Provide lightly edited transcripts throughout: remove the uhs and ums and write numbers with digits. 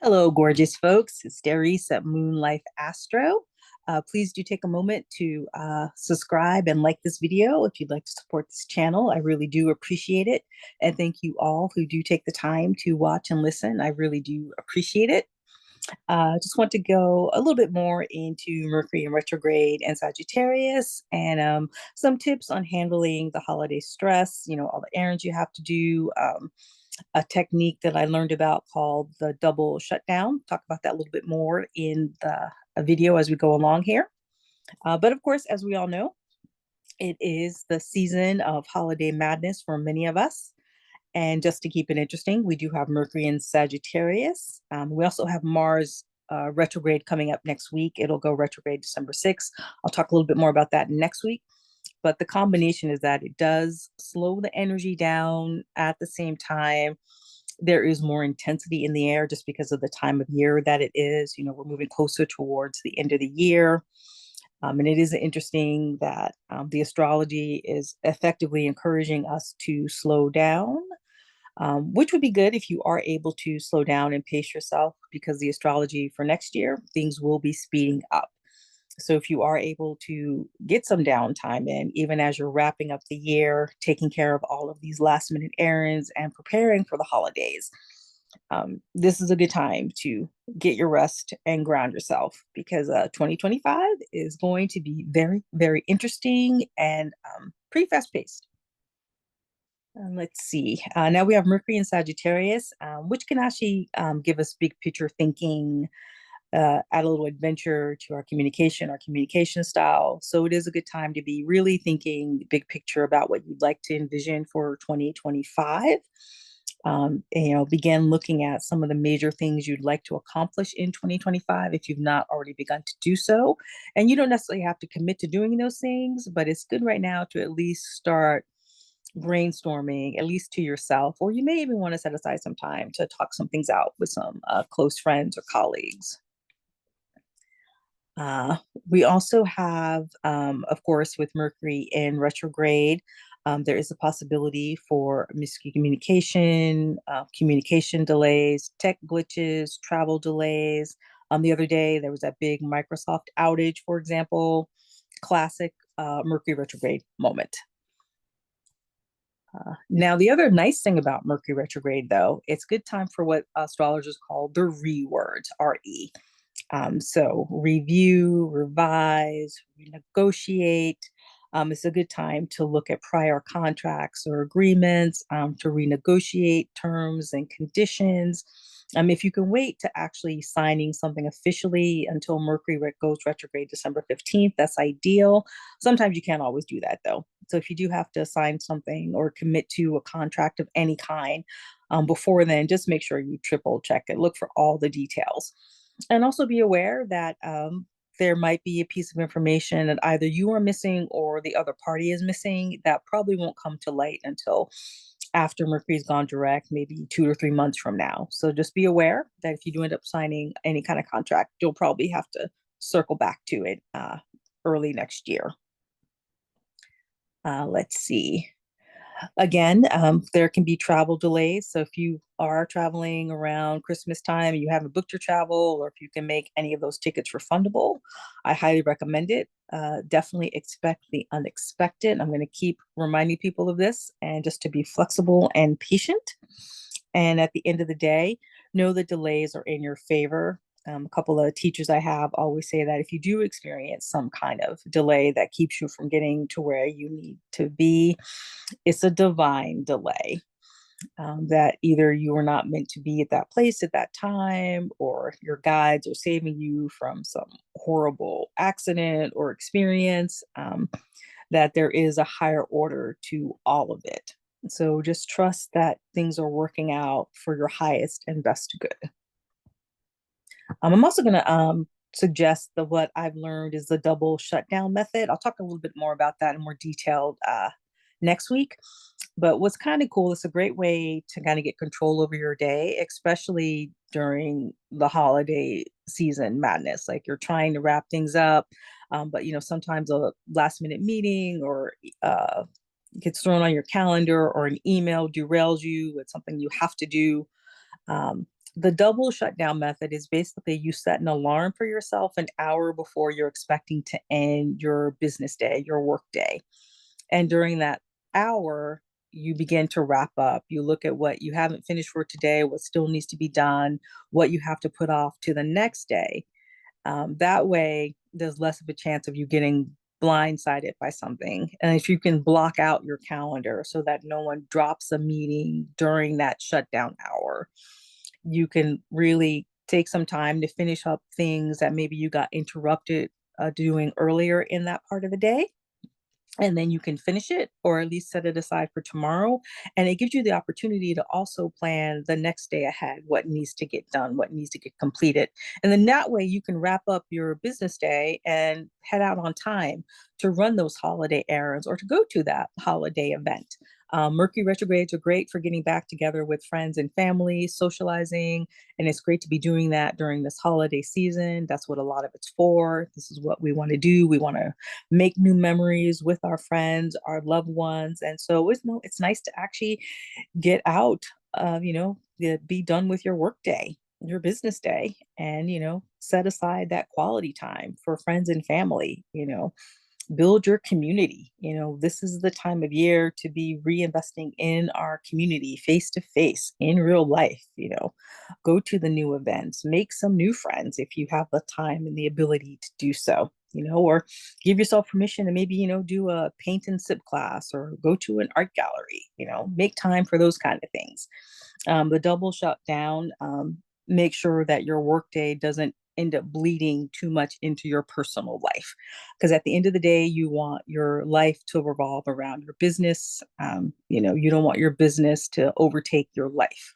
Hello, gorgeous folks. It's Darice at Moon Life Astro. Please do take a moment to subscribe and like this video if you'd like to support this channel. I really do appreciate it. And thank you all who do take the time to watch and listen. I really do appreciate it. Just want to go a little bit more into Mercury and retrograde and Sagittarius and some tips on handling the holiday stress, all the errands you have to do. A technique that I learned about called the double shutdown. Talk about that a little bit more in the video as we go along here. But of course, as we all know, it is the season of holiday madness for many of us. And just to keep it interesting, we do have Mercury in Sagittarius. We also have Mars retrograde coming up next week. It'll go retrograde December 6th. I'll talk a little bit more about that next week. But the combination is that it does slow the energy down. At the same time, there is more intensity in the air just because of the time of year that it is. We're moving closer towards the end of the year. And it is interesting that the astrology is effectively encouraging us to slow down, which would be good if you are able to slow down and pace yourself, because the astrology for next year, things will be speeding up. So if you are able to get some downtime in, even as you're wrapping up the year, taking care of all of these last minute errands and preparing for the holidays, this is a good time to get your rest and ground yourself, because 2025 is going to be very, very interesting and pretty fast paced. Let's see. Now we have Mercury in Sagittarius, which can actually give us big picture thinking, add a little adventure to our communication style. So it is a good time to be really thinking big picture about what you'd like to envision for 2025. Begin looking at some of the major things you'd like to accomplish in 2025 if you've not already begun to do so. And you don't necessarily have to commit to doing those things, but it's good right now to at least start brainstorming, at least to yourself, or you may even want to set aside some time to talk some things out with some close friends or colleagues. We also have, of course, with Mercury in retrograde, there is a possibility for miscommunication, communication delays, tech glitches, travel delays. The other day, there was that big Microsoft outage, for example, classic Mercury retrograde moment. Now, the other nice thing about Mercury retrograde, though, it's good time for what astrologers call the re-words, R-E. So review, revise, renegotiate. It's a good time to look at prior contracts or agreements, to renegotiate terms and conditions. If you can wait to actually signing something officially until Mercury goes retrograde December 15th, that's ideal. Sometimes you can't always do that, though. So if you do have to sign something or commit to a contract of any kind before then, just make sure you triple check it. Look for all the details. And also be aware that there might be a piece of information that either you are missing or the other party is missing that probably won't come to light until after Mercury's gone direct, maybe 2 or 3 months from now. So just be aware that if you do end up signing any kind of contract, you'll probably have to circle back to it early next year. Let's see. Again, there can be travel delays. So if you are traveling around Christmas time and you haven't booked your travel, or if you can make any of those tickets refundable, I highly recommend it. Definitely expect the unexpected. I'm going to keep reminding people of this, and just to be flexible and patient. And at the end of the day, know the delays are in your favor. A couple of teachers I have always say that if you do experience some kind of delay that keeps you from getting to where you need to be, it's a divine delay. That either you were not meant to be at that place at that time, or your guides are saving you from some horrible accident or experience, that there is a higher order to all of it. So just trust that things are working out for your highest and best good. I'm also going to suggest that what I've learned is the double shutdown method. I'll talk a little bit more about that in more detail next week. But what's kind of cool, it's a great way to kind of get control over your day, especially during the holiday season madness. Like you're trying to wrap things up, but sometimes a last minute meeting or gets thrown on your calendar, or an email derails you with something you have to do. The double shutdown method is basically you set an alarm for yourself an hour before you're expecting to end your business day, your work day. And during that hour, you begin to wrap up. You look at what you haven't finished for today, what still needs to be done, what you have to put off to the next day. That way, there's less of a chance of you getting blindsided by something. And if you can block out your calendar so that no one drops a meeting during that shutdown hour, you can really take some time to finish up things that maybe you got interrupted doing earlier in that part of the day, and then you can finish it or at least set it aside for tomorrow. And it gives you the opportunity to also plan the next day ahead, what needs to get done, what needs to get completed. And then that way you can wrap up your business day and head out on time to run those holiday errands or to go to that holiday event. Mercury retrogrades are great for getting back together with friends and family, socializing, and it's great to be doing that during this holiday season. That's what a lot of it's for. This is what we want to do. We want to make new memories with our friends, our loved ones. And so it's nice to actually get out, be done with your work day, your business day, and, set aside that quality time for friends and family, build your community. This is the time of year to be reinvesting in our community face to face in real life. Go to the new events, make some new friends if you have the time and the ability to do so, or give yourself permission to maybe, do a paint and sip class or go to an art gallery, make time for those kind of things. The double shutdown, make sure that your workday doesn't end up bleeding too much into your personal life. Because at the end of the day, you want your life to revolve around your business. You don't want your business to overtake your life.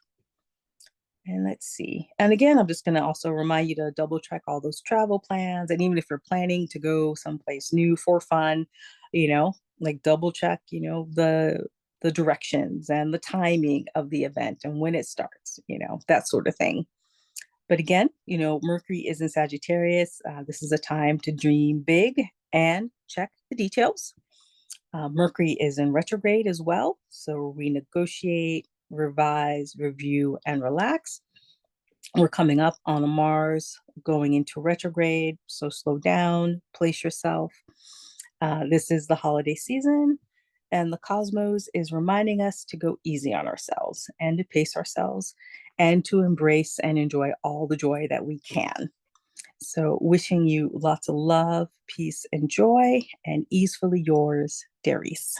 And let's see. And again, I'm just going to also remind you to double check all those travel plans. And even if you're planning to go someplace new for fun, like double check, the directions and the timing of the event and when it starts, that sort of thing. But again, Mercury is in Sagittarius. This is a time to dream big and check the details. Mercury is in retrograde as well. So renegotiate, revise, review, and relax. We're coming up on a Mars going into retrograde. So slow down, place yourself. This is the holiday season. And the cosmos is reminding us to go easy on ourselves and to pace ourselves and to embrace and enjoy all the joy that we can. So, wishing you lots of love, peace, and joy, and easefully yours, Darice.